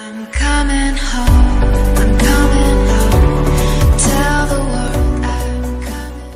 I'm coming home, I'm coming home, tell the world I'm coming.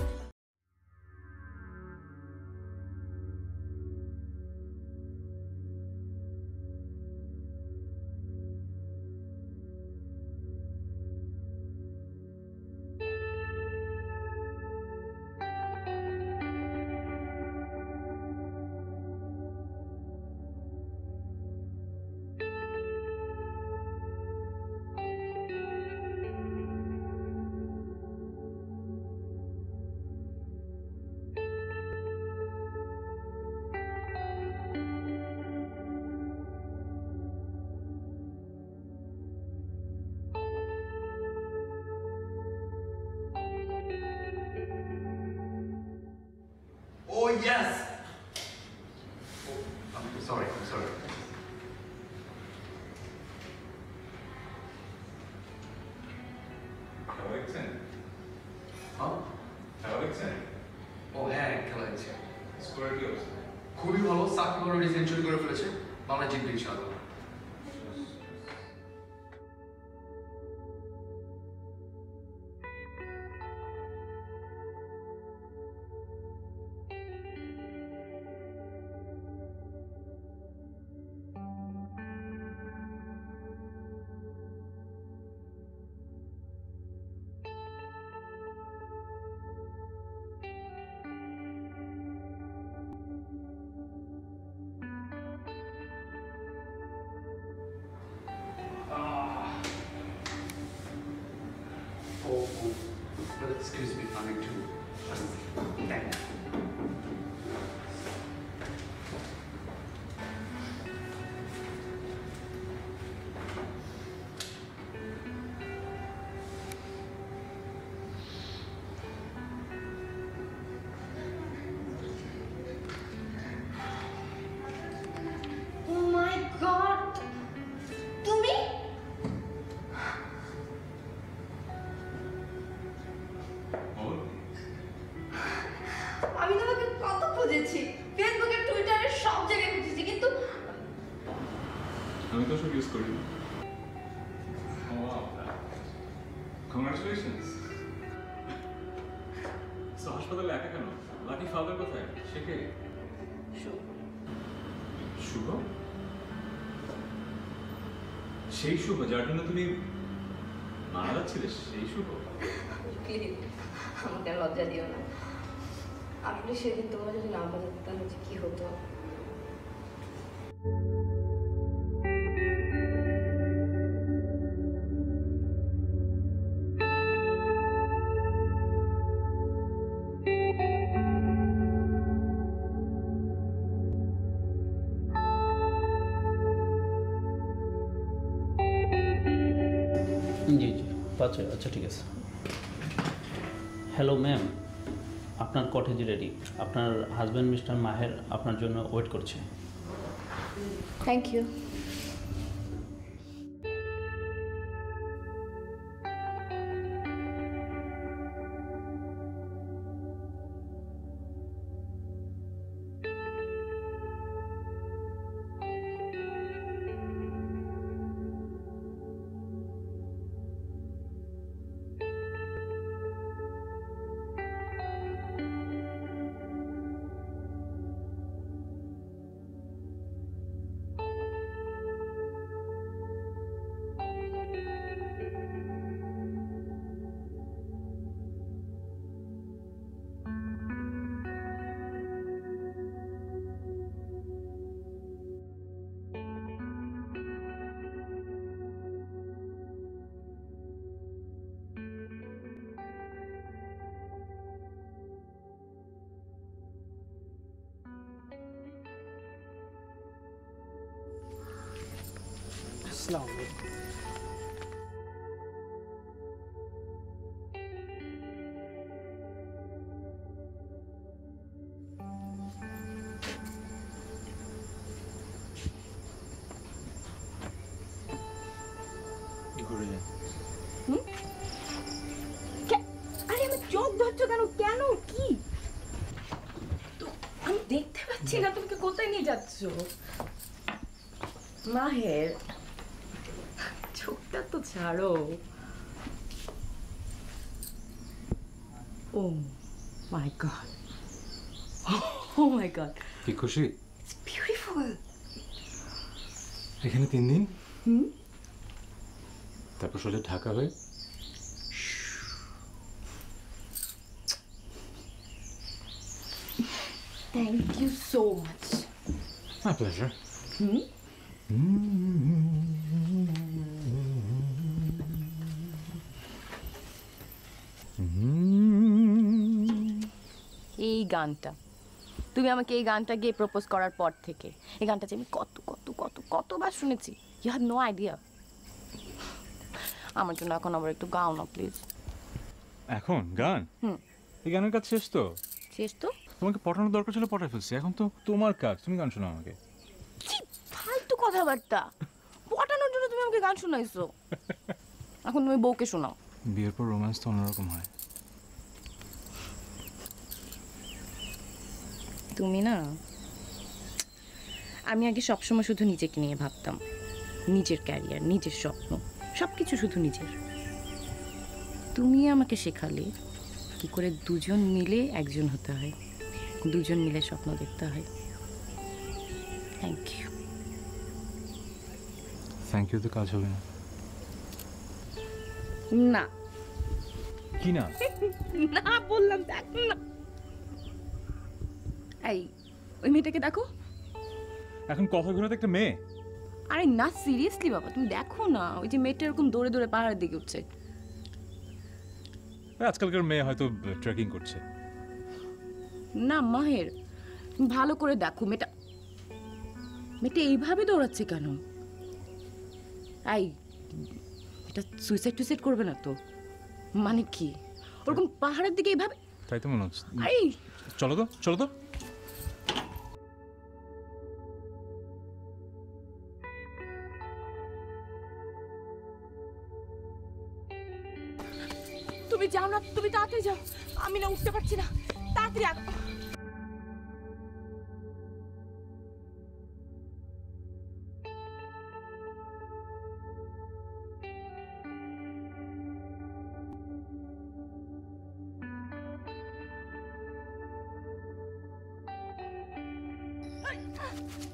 Oh yes! Oh, I'm sorry. ও হ্যাঁ, খেলা দেখছে। স্কোরের কি অবস্থা? খুবই ভালো, সাকিব অলরেডি সেঞ্চুরি করে ফেলেছে। বাংলা জিতবে ইনশাআল্লাহ। Excuse me, I need to just thank you. Oh my God! তুমি? আমি তোমাকে কত খুঁজেছি, ফেসবুকে, টুইটারে, সব জায়গায় খুঁজেছি, কিন্তু আমি তো সব ইউজ করি। Oh wow. Congratulations. So হাসপাতালে একা কেন? লাকি ফাদার কোথায়? সে কে? শুভ? সেই শুভ যার জন্য তুমি মারা যাচ্ছিলে, সেই শুভ? প্লিজ আমাকে লজ্জা দিও না। আসলে সেদিন তোমরা যদি না বলতে তাহলে যে কি হতো। জি আচ্ছা ঠিক আছে। হ্যালো ম্যাম, আপনার কটেজ রেডি। আপনার হাজব্যান্ড মিস্টার মাহের আপনার জন্য ওয়েট করছে। Thank you. আসসালামু আলাইকুম। ঘুরে যান। আরে আমার চোখ ধরছো কেন? কেন কি? তো আমি দেখতে পাচ্ছি না তুমি কোথায় নিয়ে যাচ্ছ। মাহের ছাড়ো। ও মাই গড, ও মাই গড, কি খুশি? বিউটিফুল। এখানে 3 দিন, তারপর সোজা ঢাকা হয়ে thank you so much. My pleasure. এই গানটা তুমি আমাকে এই গানটা গিয়ে প্রপোজ করার পর থেকে এই গানটা যে আমি কত কত কত কতবার শুনেছি, ইউ হ্যাভ নো আইডিয়া। আমার জন্য এখন আবার একটু গাও না প্লিজ। এখন গান? এই গানের কাজ শেষ তো? শেষ তো? তোমাকে পটানোর দরকার ছিল, পটাই ফেলছি। এখন তো তোমার কাজ, তুমি গান শোনাও আমাকে। ফালতু কথাবার্তা। পটানোর জন্য তুমি আমাকে গান শোনাইছো, এখন তুমি বউকে শোনাও। বিয়ের পর রোম্যান্স তো অন্যরকম হয়। তুমি না, আমি আগে সবসময় শুধু নিজেকে নিয়ে ভাবতাম, নিজের ক্যারিয়ার, নিজের স্বপ্ন, সব কিছু শুধু নিজের। তুমি আমাকে শেখালে কি করে দুজন মিলে একজন হতে হয়, দুজন মিলে স্বপ্ন দেখতে হয়। Thank you. থ্যাংক ইউ তো কাজ হবে না। না কি না? না বললাম, দেখ না। এই ওই মেয়েটাকে দেখো। এখন কথা ঘুরাতে একটা মেয়ে? আরে না, সিরিয়াসলি বাবা, তুমি দেখো না, ওই যে মেয়েটা এরকম দৌড়ে দৌড়ে পাহাড়ের দিকে উঠছে। আজকালকার মেয়ে হয়তো ট্রেকিং করছে। না মাহের, তুমি ভালো করে দেখো, মেয়েটা এইভাবে দৌড়াচ্ছে কেন? এই এটা সুইসাইড টুইসাইড করবে না তো? মানে কি ওরকম পাহাড়ের দিকে এইভাবে? তাই তো মনে হচ্ছে। এই চলো তো, চলো তো। তুমি যাও না, তুমি তাড়াতাড়ি যাও, আমি না উঠতে পারছি না, তাড়াতাড়ি আগো।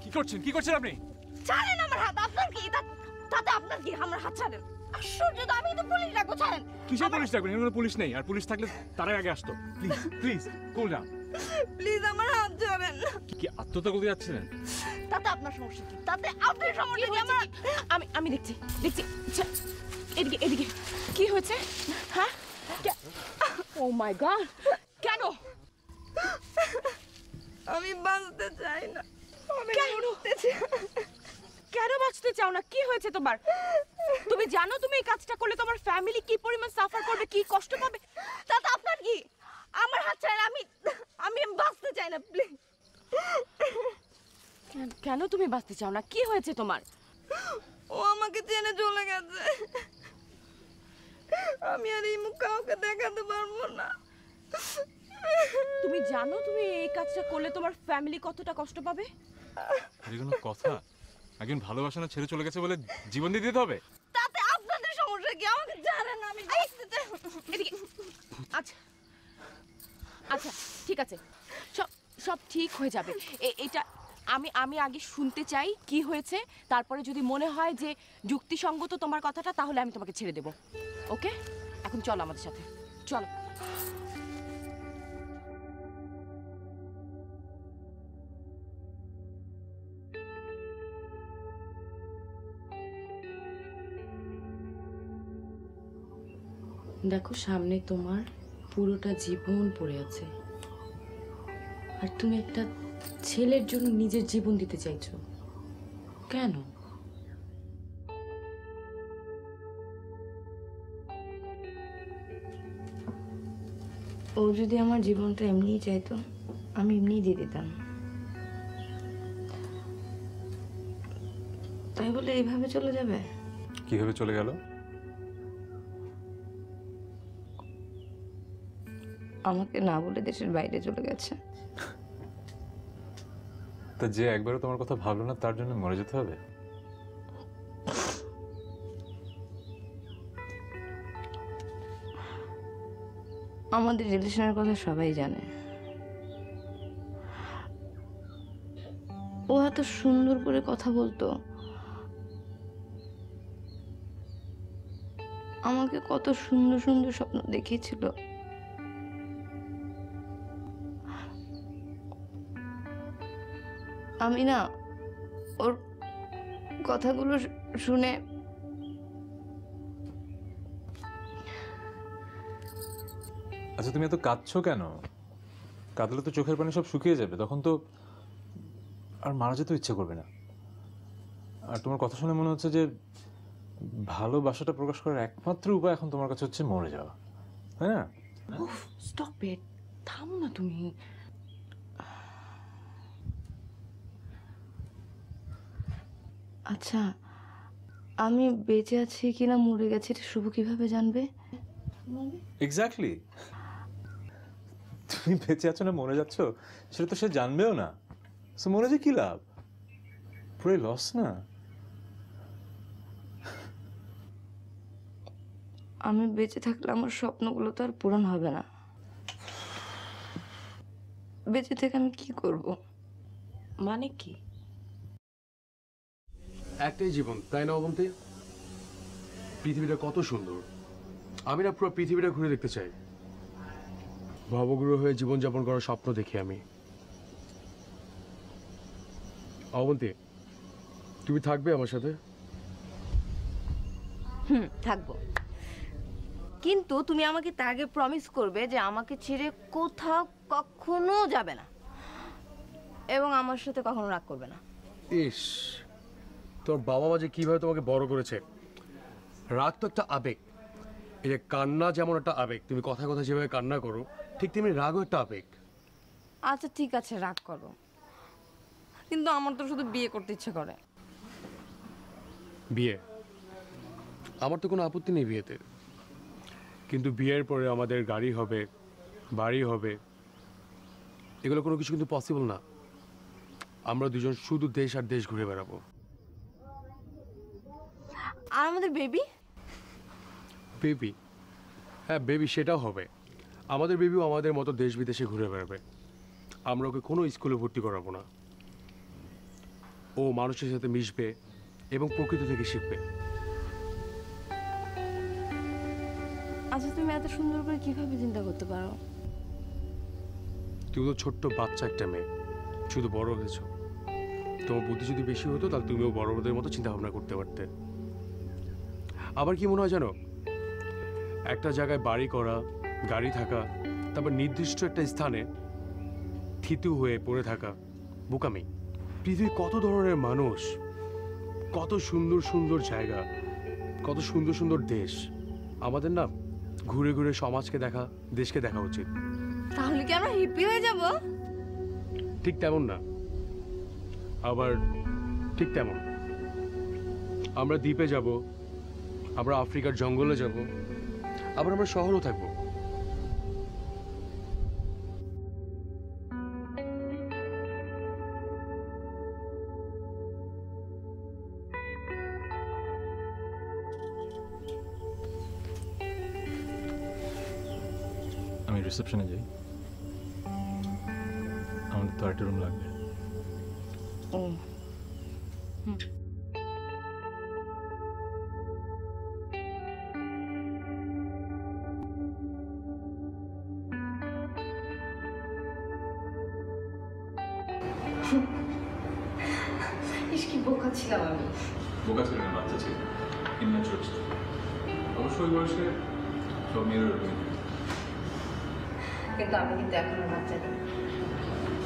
কি করছেন, কি করছেন আপনি? ছাড়েন আমার হাত, আপনার কি তাতে আপনার কি? আমার হাত ছাড়েন। আশ্চর্য তো, আমি তো পুলিশ ডাকবো, ছাড়েন। কিসের পুলিশ ডাকবেন? এখানে পুলিশ নেই, আর পুলিশ থাকলে তারাই আগে আসতো। Please please cool down. Please আমার হাত ছাড়েন। কি আত্মহত্যা করতে যাচ্ছিলেন? তাতে আপনার সমস্যা কি? তাতে আপনার সমস্যা কি? আমি দেখছি দেখছি। আচ্ছা, এদিকে এদিকে, কি হয়েছে? হ্যাঁ, ও মাই গড, কেন? আমি বাঁচতে চাই না। কেন বাঁচতে চাও না? কি হয়েছে তোমার? তুমি জানো তুমি এই কাজটা করলে তোমার ফ্যামিলি কি পরিমাণ সাফার করবে, কি কষ্ট পাবে? তাতে আপনার কি? আমার হাত ছাড়েন, আমি বাঁচতে চাই না, প্লিজ। কেন তুমি বাঁচতে চাও না? কি হয়েছে তোমার? ও আমাকে ছেড়ে চলে গেছে, আমি আর এই মুখ কাউকে দেখাতে পারবো না। তুমি জানো তুমি এই কাজটা করলে তোমার ফ্যামিলি কতটা কষ্ট পাবে? এই কোনো কথা? একজন ভালোবাসা না ছেড়ে চলে গেছে বলে জীবন দিয়ে দিতে হবে? তাতে আপনাদের সমস্যা কি? আমাকে জানেন, আমি বাঁচতে চাই। এদিকে। আচ্ছা আচ্ছা, ঠিক আছে, সব ঠিক হয়ে যাবে। এটা আমি আগে শুনতে চাই কি হয়েছে, তারপরে যদি মনে হয় যে যুক্তিসঙ্গত তোমার কথাটা, তাহলে আমি তোমাকে ছেড়ে দেব। ওকে, এখন চলো আমাদের সাথে, চলো। দেখো, সামনে তোমার পুরোটা জীবন পড়ে আছে, আর তুমি একটা ছেলের জন্য নিজের জীবন দিতে চাইছো কেন? ও যদি আমার জীবনটা এমনিই চাইতো, আমি এমনিই দিয়ে দিতাম। তাই বলে এইভাবে চলে যাবে? কিভাবে চলে গেল? আমাকে না বলে দেশের বাইরে চলে গেছে। তা যে একবারও তোমার কথা ভাবলো না, তার জন্য মরে যেতে হবে? আমাদের রিলেশনের কথা সবাই জানে। ও এত সুন্দর করে কথা বলতো, আমাকে কত সুন্দর সুন্দর স্বপ্ন দেখিয়েছিল। আমি না ওর কথাগুলো শুনে আচ্ছা তুমি এত কাঁদছো কেন? কাঁদলে তো চোখের পানি সব শুকিয়ে যাবে, তখন তো আর মারা যেতেও ইচ্ছে করবে না। আর তোমার কথা শুনে মনে হচ্ছে যে ভালোবাসাটা প্রকাশ করার একমাত্র উপায় এখন তোমার কাছে হচ্ছে মরে যাওয়া, তাই না? স্টপ ইট, থামো না তুমি। আচ্ছা, আমি বেঁচে আছি কিনা মরে গেছি এটা শুভ কিভাবে জানবে? এক্স্যাক্টলি, তুমি বেঁচে আছো না মরে যাচ্ছ সেটা তো সে জানবেও না। সো মরে যে কি লাভ, পুরো লস না? আমি বেঁচে থাকলে আমার স্বপ্নগুলো তো আর পূরণ হবে না। বেঁচে থেকে আমি কি করব? মানে কি? একটাই জীবন, তাই না অবন্তী? পৃথিবীটা কত সুন্দর, আমি না পুরো পৃথিবীটা ঘুরে দেখতে চাই। ভবগ্রহ হয়ে জীবনযাপন করার স্বপ্ন দেখি আমি। অবন্তী, তুমি থাকবে আমার সাথে? থাকবো, কিন্তু তুমি আমাকে তার আগে প্রমিস করবে যে আমাকে ছেড়ে কোথাও কখনো যাবে না এবং আমার সাথে কখনো রাগ করবে না। ইস, তোর বাবা মা যে কিভাবে তোমাকে বড় করেছে। রাগ তো একটা আবেগ, এই যে কান্না যেমন একটা আবেগ, তুমি কথায় কথায় যেভাবে কান্না করো ঠিক তেমনি রাগও একটা আবেগ। আচ্ছা ঠিক আছে, রাগ করো, কিন্তু আমার তো শুধু বিয়ে করতে ইচ্ছে করে। বিয়ে? আমার তো কোনো আপত্তি নেই বিয়েতে, কিন্তু বিয়ের পরে আমাদের গাড়ি হবে, বাড়ি হবে, এগুলো কোনো কিছু কিন্তু পসিবল না। আমরা দুজন শুধু দেশ আর দেশ ঘুরে বেড়াবো। আর আমাদের বেবি? বেবি? হ্যাঁ বেবি, সেটাও হবে। আমাদের বেবিও আমাদের মতো দেশ বিদেশে ঘুরে বেড়াবে। আমরা ওকে কোনো স্কুলে ভর্তি করাবো না। ও মানুষের সাথে মিশবে এবং প্রকৃতি থেকে শিখবে। আচ্ছা তুমি এত সুন্দর করে কিভাবে চিন্তা করতে পারো? তুমি তো ছোট্ট বাচ্চা একটা মেয়ে, শুধু বড় হয়েছো। তোমার বুদ্ধি যদি বেশি হতো তাহলে তুমিও বড়দের মতো চিন্তা ভাবনা করতে পারতে। আবার কি মনে হয় জানো, একটা জায়গায় বাড়ি করা, গাড়ি থাকা, তারপর নির্দিষ্ট একটা স্থানে থিতু হয়ে পড়ে থাকা বোকামি। পৃথিবী কত ধরনের মানুষ, কত সুন্দর সুন্দর জায়গা, কত সুন্দর সুন্দর দেশ। আমাদের না ঘুরে ঘুরে সমাজকে দেখা, দেশকে দেখা উচিত। তাহলে কি আমরা হিপি হয়ে যাব? ঠিক তেমন না, আবার ঠিক তেমন। আমরা দ্বীপে যাব, আমরা আফ্রিকার জঙ্গলে যাব, আবার আমরা শহরও থাকবো। আমি রিসেপশনে যাই, আমাদের তো আরেকটা রুম লাগবে। ও ইস, কি বোকা ছিলাম আমি। বোকা ছিল না, বাচ্চা ছিল, ইনম্যাচুর ছিল। অবশ্য ওই বয়সে সব মেয়ের ওরকমই। কিন্তু আমি কিন্তু এখনো বাচ্চা নেই।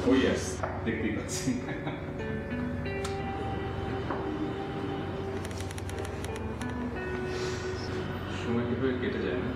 ও ইয়েস, দেখতেই পাচ্ছি। সময় কিভাবে কেটে যায় না?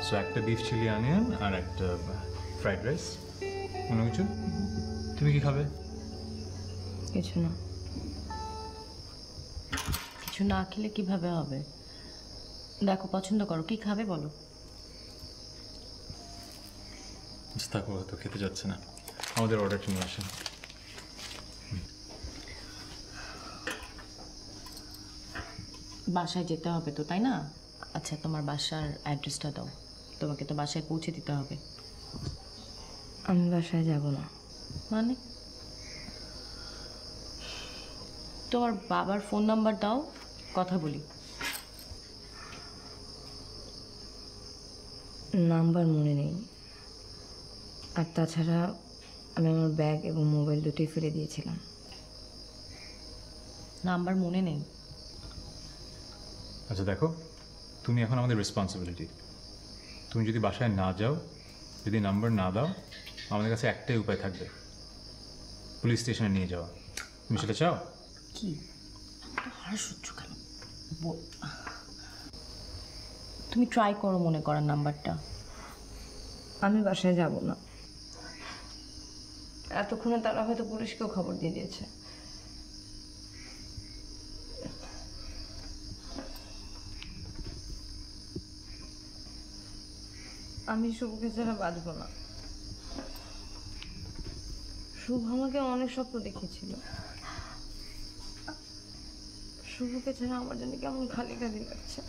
সো একটা বিফ চিলি অনিয়ন আর একটা ফ্রাইড রাইস। অন্য কিছু? তুমি কি খাবে? কিছু না। কিছু না খেলে কিভাবে হবে? দেখো পছন্দ করো, কি খাবে বলো। থাকো, তো খেতে যাচ্ছে না, আমাদের অর্ডারটা নিয়ে আসেন। বাসায় যেতে হবে তো, তাই না? আচ্ছা, তোমার বাসার অ্যাড্রেসটা দাও, তোমাকে তো বাসায় পৌঁছে দিতে হবে। আমি বাসায় যাব না। মানে? তোমার বাবার ফোন নাম্বার দাও, কথা বলি। নাম্বার মনে নেই, আর তাছাড়া আমি আমার ব্যাগ এবং মোবাইল দুটোই ফেলে দিয়েছিলাম। নাম্বার মনে নেই? আচ্ছা দেখো, তুমি এখন আমাদের রেসপন্সিবিলিটি। তুমি যদি বাসায় না যাও, যদি নাম্বার না দাও, আমাদের কাছে একটাই উপায় থাকবে, পুলিশ স্টেশনে নিয়ে যাওয়া। তুমি সেটা চাও? কি আর সহ্য কেন? তুমি ট্রাই করো মনে করার নাম্বারটা। আমি বাসায় যাব না। এতক্ষণে তারা হয়তো পুলিশকেও খবর দিয়ে দিয়েছে। আমি শুভকে ছাড়া বাঁচব না। শুভ আমাকে অনেক স্বপ্ন দেখেছিল। শুভকে ছাড়া আমার জন্য কেমন খালি খালি লাগছে।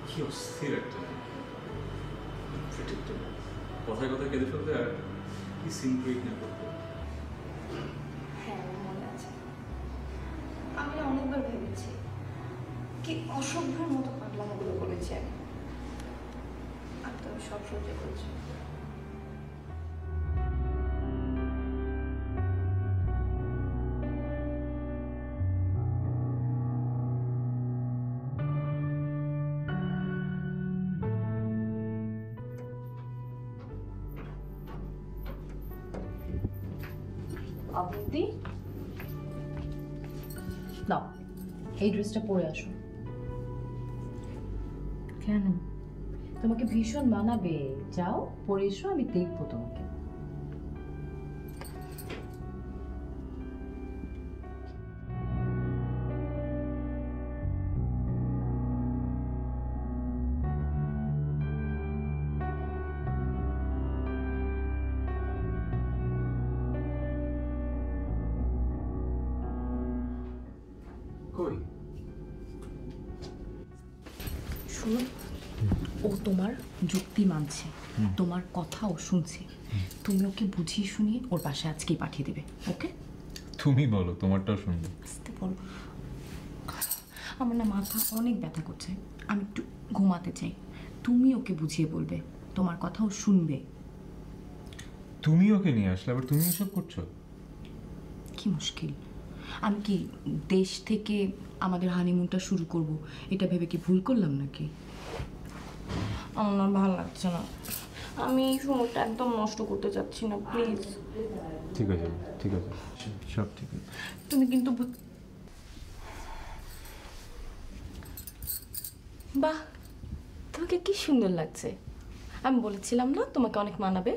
কি অস্থির একটা কথায় কথায় কেঁদে ফেলতে, আর কি সিনক্রিয়েট না করতে। হ্যাঁ, আমার মনে আছে। আমি অনেকবার ভেবেছি কি অসভ্যের মতো পাগলামোগুলো করেছি আমি, আর তুমি সব সহ্য করেছো। অবন্তি, নাও এই ড্রেসটা পরে আসো। কেন? তোমাকে ভীষণ মানাবে, যাও পরে এসো, আমি দেখবো তোমাকে। কই? শুনো, ও তোমার যুক্তি মানছে, তোমার কথাও শুনছে। তুমি ওকে বুঝিয়ে শুনিয়ে ওর বাসায় আজকেই পাঠিয়ে দেবে, ওকে? তুমি বলো, তোমারটাও শুনবে। আস্তে বলো। আমার না মাথা অনেক ব্যথা করছে, আমি একটু ঘুমাতে চাই। তুমি ওকে বুঝিয়ে বলবে, তোমার কথাও শুনবে। তুমি ওকে নিয়ে আসলে আবার তুমি এসব করছো? কি মুশকিল! আমি কি দেশ থেকে আমাদের হানিমুনটা শুরু করব এটা ভেবে কি ভুল করলাম নাকি? আমার না ভালো লাগছে না। আমি এই সময়টা একদম নষ্ট করতে চাচ্ছি না, প্লিজ। ঠিক আছে, ঠিক আছে, সব ঠিক আছে। তুমি কিন্তু বাহ, তোমাকে কি সুন্দর লাগছে। আমি বলেছিলাম না তোমাকে অনেক মানাবে।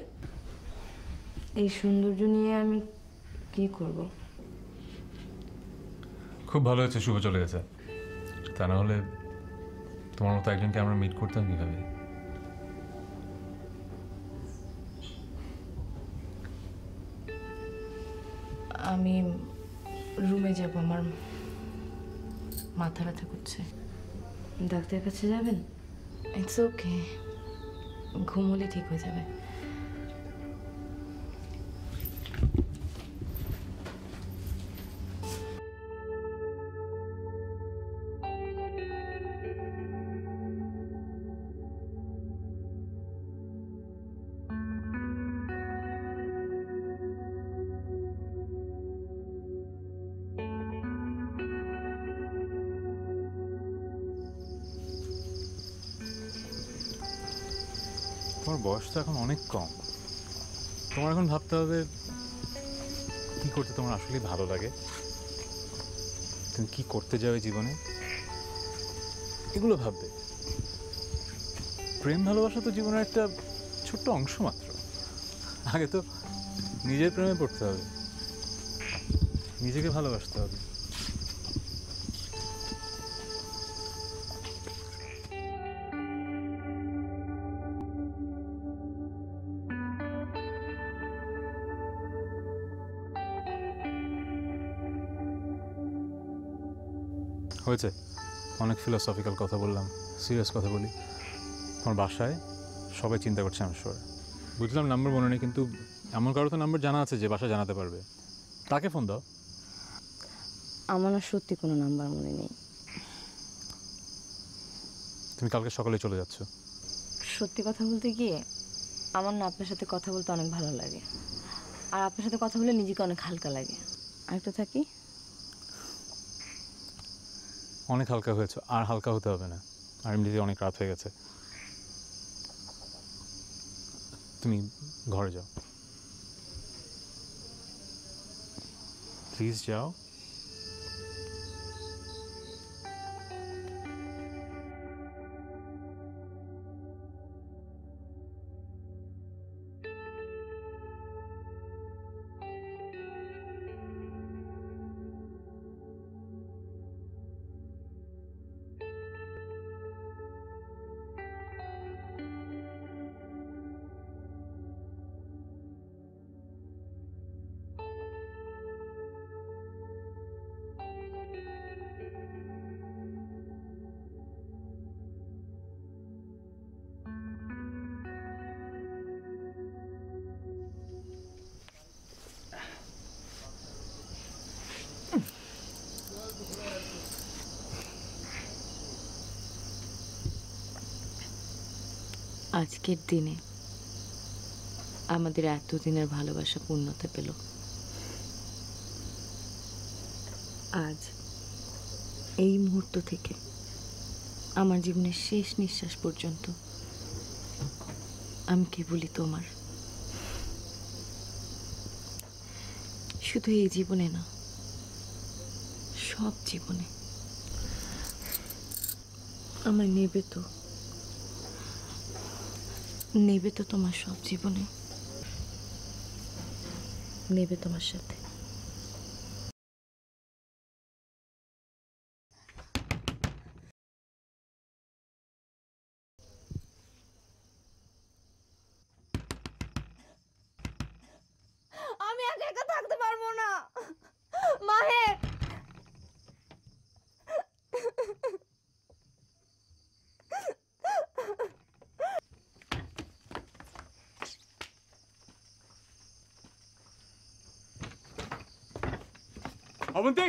এই সৌন্দর্য নিয়ে আমি কি করব? খুব ভালো হয়েছে শুভ চলে গেছে, তা না হলে তোমার মতো একজনকে আমরা মিট করতাম কিভাবে? আমি রুমে যাব, আমার মাথা ব্যথা করছে। ডাক্তারের কাছে যাবেন? ইটস ওকে, ঘুমোলে ঠিক হয়ে যাবে। তোমার বয়স তো এখন অনেক কম, তোমার এখন ভাবতে হবে কি করতে তোমার আসলে ভালো লাগে, তুমি কি করতে যাবে জীবনে, এগুলো ভাববে। প্রেম ভালোবাসা তো জীবনের একটা ছোট্ট অংশ মাত্র। আগে তো নিজের প্রেমে পড়তে হবে, নিজেকে ভালোবাসতে হবে। হয়েছে, অনেক ফিলোসফিক্যাল কথা বললাম, সিরিয়াস কথা বলি। তোমার বাসায় সবাই চিন্তা করছে আমি শোর। বুঝলাম নাম্বার মনে নেই, কিন্তু এমন কারো তো নাম্বার জানা আছে যে বাসায় জানাতে পারবে, তাকে ফোন দাও। আমার না সত্যি কোনো নাম্বার মনে নেই। তুমি কালকে সকালে চলে যাচ্ছ। সত্যি কথা বলতে গিয়ে আমার না আপনার সাথে কথা বলতে অনেক ভালো লাগে, আর আপনার সাথে কথা বলে নিজেকে অনেক হালকা লাগে। আরেকটু থাকি। অনেক হালকা হয়েছে, আর হালকা হতে হবে না, আর এমনিতে অনেক রাত হয়ে গেছে। তুমি ঘরে যাও, প্লিজ যাও। আজকের দিনে আমাদের এতদিনের ভালোবাসা পূর্ণতা পেল। আজ এই মুহূর্ত থেকে আমার জীবনের শেষ নিঃশ্বাস পর্যন্ত আমি কেবলই তোমার। শুধু এই জীবনে না, সব জীবনে আমার নেবে তো তোমার সব জীবনে, নেবে তোমার সাথে। আমি একা একা থাকতে পারবো না মাহের। অবন্তী,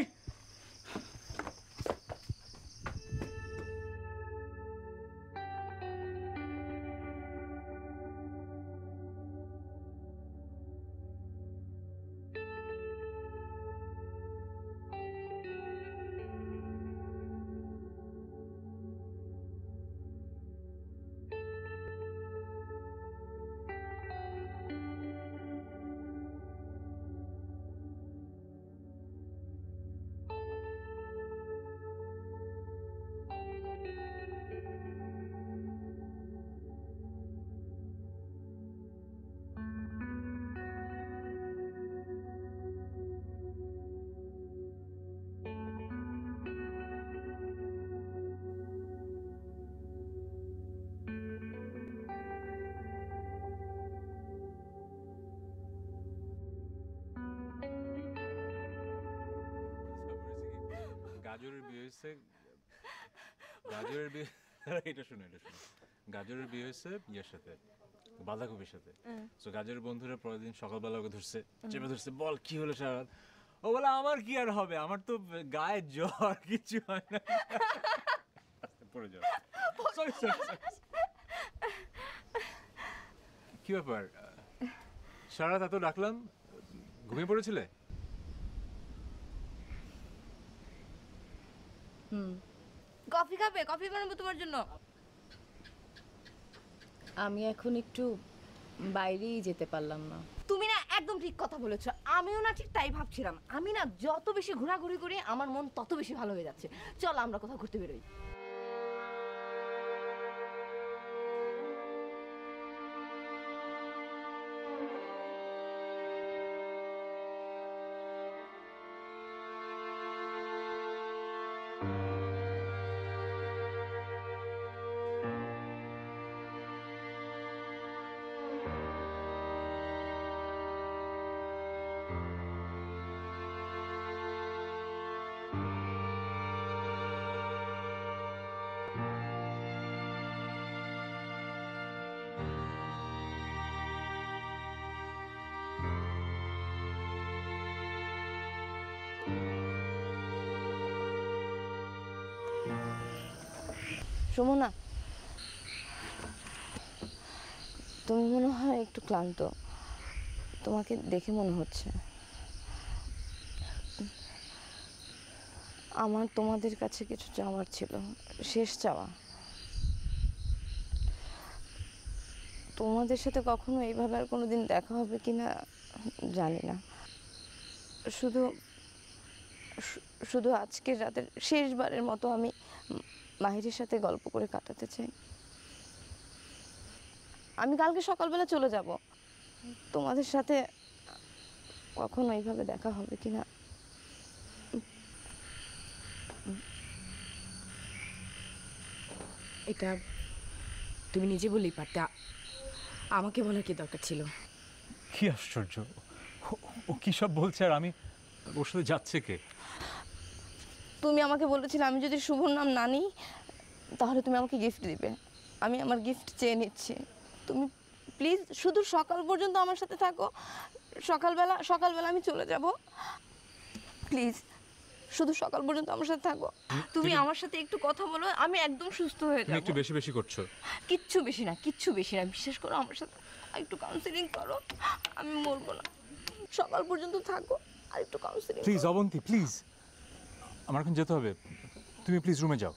গাজরের বিয়ে হয়েছে, গাজরের বিয়ে এটা শুনো, গাজরের বিয়ে হয়েছে ইয়ের সাথে, বাঁধাকপির সাথে। তো গাজরের বন্ধুরা পরের দিন সকালবেলা ওকে ধরছে, চেপে ধরছে, বল কি হলো সারা রাত? ও বলে আমার কি আর হবে, আমার তো গায়ে জ্বর, কিছু হয় না। পড়ে যাও। কি ব্যাপার, সারা রাত এত ডাকলাম, ঘুমিয়ে পড়েছিলে? কফি খাবে? কফি বানাবো তোমার জন্য। আমি এখন একটু বাইরেই যেতে পারলাম না। তুমি না একদম ঠিক কথা বলেছো, আমিও না ঠিক তাই ভাবছিলাম। আমি না যত বেশি ঘোরাঘুরি করি আমার মন তত বেশি ভালো হয়ে যাচ্ছে। চলো আমরা কোথাও ঘুরতে বেরোই। সুমনা, তুমি মনে হয় একটু ক্লান্ত, তোমাকে দেখে মনে হচ্ছে। আমার তোমাদের কাছে কিছু চাওয়ার ছিল, শেষ চাওয়া। তোমাদের সাথে কখনো এইভাবে আর কোনোদিন দেখা হবে কিনা জানি না, শুধু শুধু আজকের রাতের শেষবারের মতো আমি মাহিরের সাথে গল্প করে কাটাতে চাই। আমি কালকে সকালবেলা চলে যাব, তোমাদের সাথে কখনো এইভাবে দেখা হবে কিনা। এটা তুমি নিজে বললেই পারতে, আমাকে বলার কি দরকার ছিল? কি আশ্চর্য, ও কি সব বলছে আর আমি ওর সাথে যাচ্ছে কে? তুমি আমাকে বলেছিলে আমি যদি শুভর নাম না নিই তাহলে তুমি আমাকে গিফট দিবে। আমি আমার গিফট চেয়ে নিচ্ছি। তুমি প্লিজ শুধু সকাল পর্যন্ত আমার সাথে থাকো, সকালবেলা আমি চলে যাব। প্লিজ শুধু সকাল পর্যন্ত আমার সাথে থাকো। তুমি আমার সাথে একটু কথা বলো, আমি একদম সুস্থ হয়ে তুমি যাব। একটু বেশি বেশি করছো। কিচ্ছু বেশি না, বিশ্বাস করো, আমার সাথে একটু কাউন্সিলিং করো, আমি মরবো না। সকাল পর্যন্ত থাকো আর একটু কাউন্সিলিং। প্লিজ অবন্তী, প্লিজ, আমার এখন যেতে হবে, তুমি প্লিজ রুমে যাও।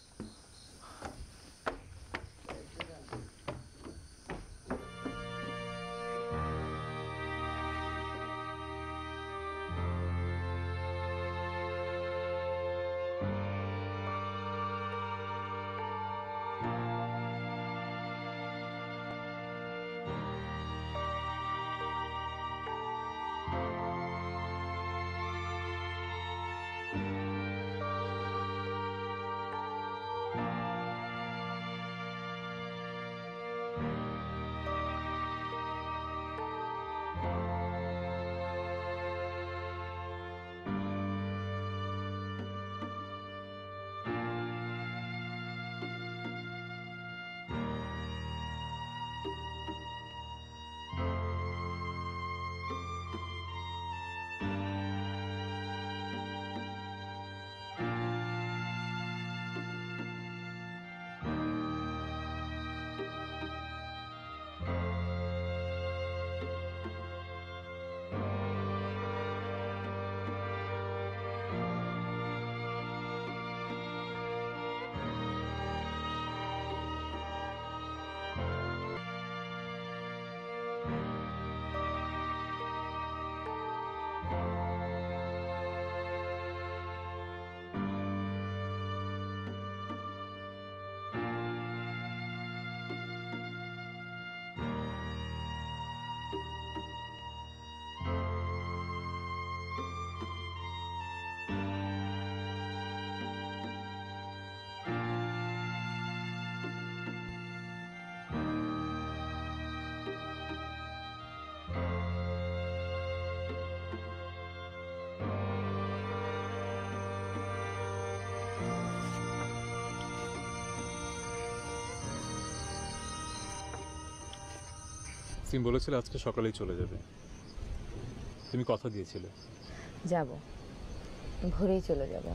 তুমি বলেছিলে আজকে সকালেই চলে যাবে, তুমি কথা দিয়েছিলে। যাব, ভোরেই চলে যাব।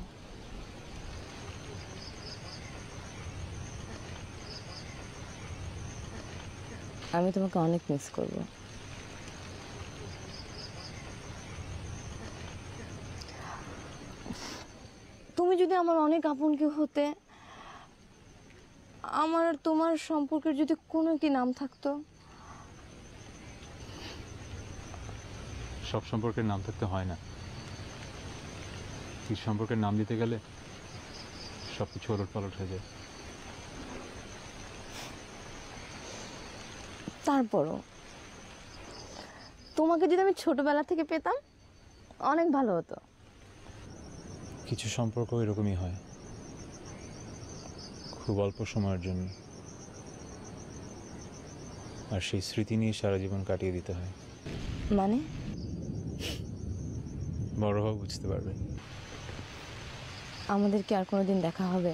আমি তোমাকে অনেক মিস করব। তুমি যদি আমার অনেক আপন কেউ হতে, আমার আর তোমার সম্পর্কের যদি কোনো কি নাম থাকতো? সব সম্পর্কের নাম থাকতে হয় না, এই সম্পর্কের নাম দিতে গেলে সব কিছু ওলট পালট হয়ে যায়। তারপরও তোমাকে যদি আমি ছোটবেলা থেকে পেতাম অনেক ভালো হতো। কিছু সম্পর্ক এরকমই হয়, খুব অল্প সময়ের জন্য, আর সেই স্মৃতি নিয়ে সারা জীবন কাটিয়ে দিতে হয়। মানে বড় হওয়া বুঝতে পারবে। আমাদের কি আর কোনোদিন দেখা হবে?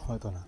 হয়তো না।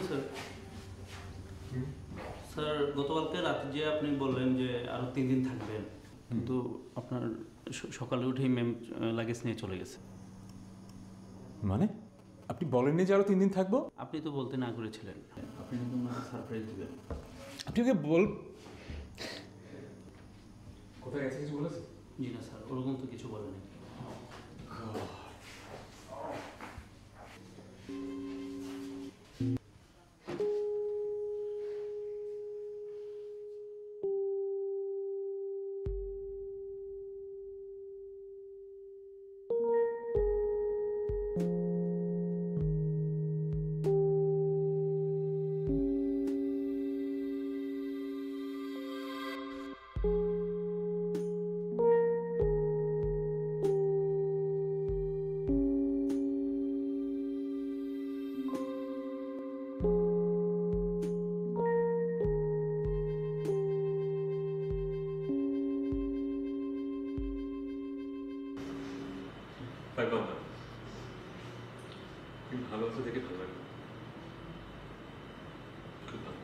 স্যার, স্যার গতকালকে রাতে যে আপনি বললেন যে আরো 3 দিন থাকবেন, কিন্তু আপনার সকালে উঠেই ম্যাম লাগেজ নিয়ে চলে গেছে। মানে আপনি বলেননি যে আরো 3 দিন থাকবো? আপনি তো বলতে না করেছিলেন আপনি কিন্তু ওনাকে সারপ্রাইজ দিবেন। আপনি ওকে বল কোথায় গেছে কিছু বলেছে? জি না স্যার, ওরকম তো কিছু বলেনি। তাই বাবা, তুমি ভালো আছো দেখে ভালো লাগে, খুব ভালো।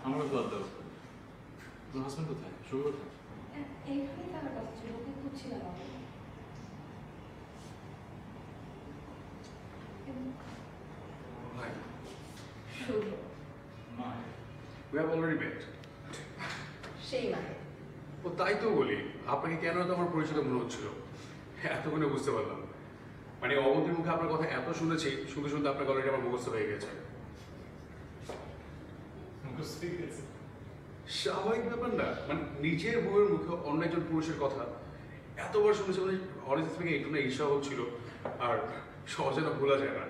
আমারও তো আলাদা অবস্থা। তোর হাজব্যান্ড কোথায়? শুভ কোথায়? এইখানেই থাকার কথা ছিল, ওকে খুঁজছিলাম আমি। Hi. Shubho, We have already met. সেই মানে ও তাই তো বলি, আপনাকে কেন এত আমার পরিচিত মনে হচ্ছিল, এতক্ষণে বুঝতে পারলাম। মানে অবন্তীর মুখে আপনার কথা এত শুনেছি, শুনতে শুনতে আপনার অলরেডি আমার মুখস্থ হয়ে গেছে। স্বাভাবিক ব্যাপার না, মানে নিজের বউয়ের মুখে অন্য একজন পুরুষের কথা এতবার শুনেছি, মানে অনেক থেকে একটু না ঈর্ষা হচ্ছিল, আর সহজে না ভোলা যায় না।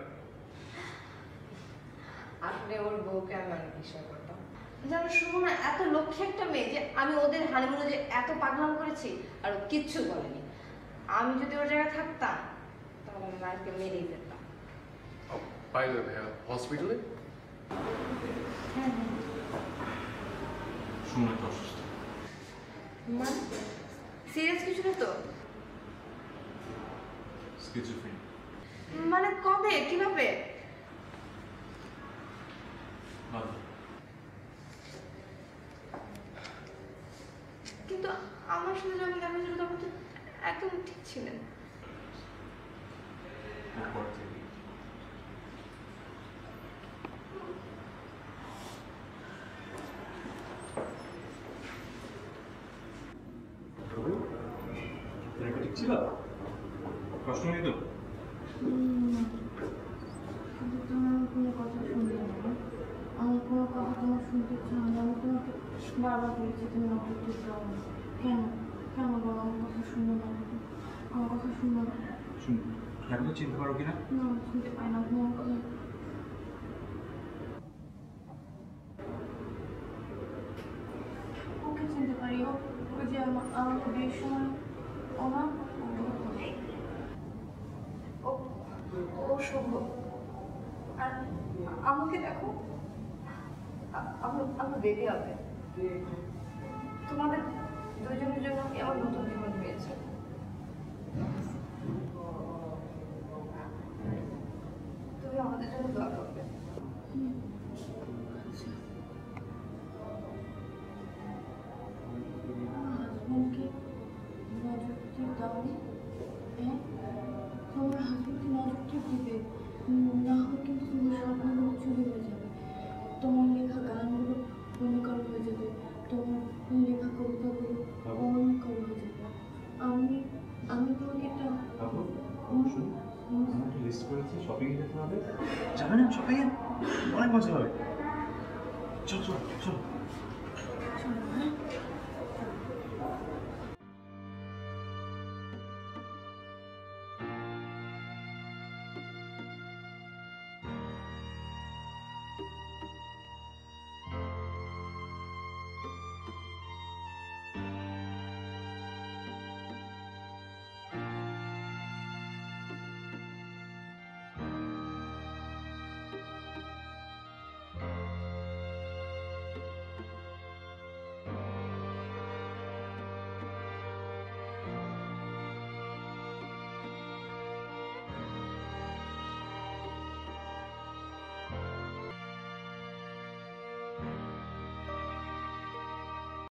আসলে ওর বউকে আমি অনেক বিশ্বাস করতাম। যেন শুভ না এত লক্ষ্যে একটা মেয়ে যে আমি ওদের হানিমুনে যে এত পাগলাম করেছি আর ও কিচ্ছু বলেনি। আমি যদি ওর জায়গায় থাকতাম তাহলে আমি মায়েরকে মেরেই ফেলতাম। বাই দ্য ওয়ে, হসপিটালে সুমন একটু অসুস্থ। মানে সিরিয়াস কিছু না তো? স্কিজোফ্রেনিয়া। মানে কবে কিভাবে? একদম ঠিক ছিলেন। এরপর থেকে ঠিক ছিল, কষ্ট নেই তো? কিন্তু তোমার কোনো কথা শুনবে না, আমার কোনো কথা তোমার শুনতে চাও না। আমি তোমাকে বারবার বলেছি তুমি আমাকে ঠিক দাও না। কেন কেন বলো আমার কথা শুনবো না? আমার কথা শুনবো না? শুন, এখন তো চিনতে পারো কিনা? না, শুনতে পাই না তোমার কথা। ওকে চিনতে পারি, ওই যে আমাকে বিয়ের সময় ওনা ও শুভ। আর আমাকে দেখো, আমার বেবি হবে। তোমাদের দুজনের জন্য আমি আমার নতুন জীবন পেয়েছি। তুমি আমাদের জন্য দোয়া করবে। হাজব্যান্ডকে নজর ঠিক দাওনি? হ্যাঁ, তোমার হাজব্যান্ডকে নজর ঠিক দিবে, না হয় কিন্তু তোমার স্বপ্নগুলো চুরি হয়ে যাবে। তোমার লেখা গানগুলো অন্য কারো হয়ে যাবে, তোমার লেখা কবিতাগুলো অন্য কারো হয়ে যাবে। আমি তোমাকে একটা লিস্ট করেছি, শপিং যেতে হবে। যাবে না শপিং এ? অনেক মজা হবে। চল চল চল।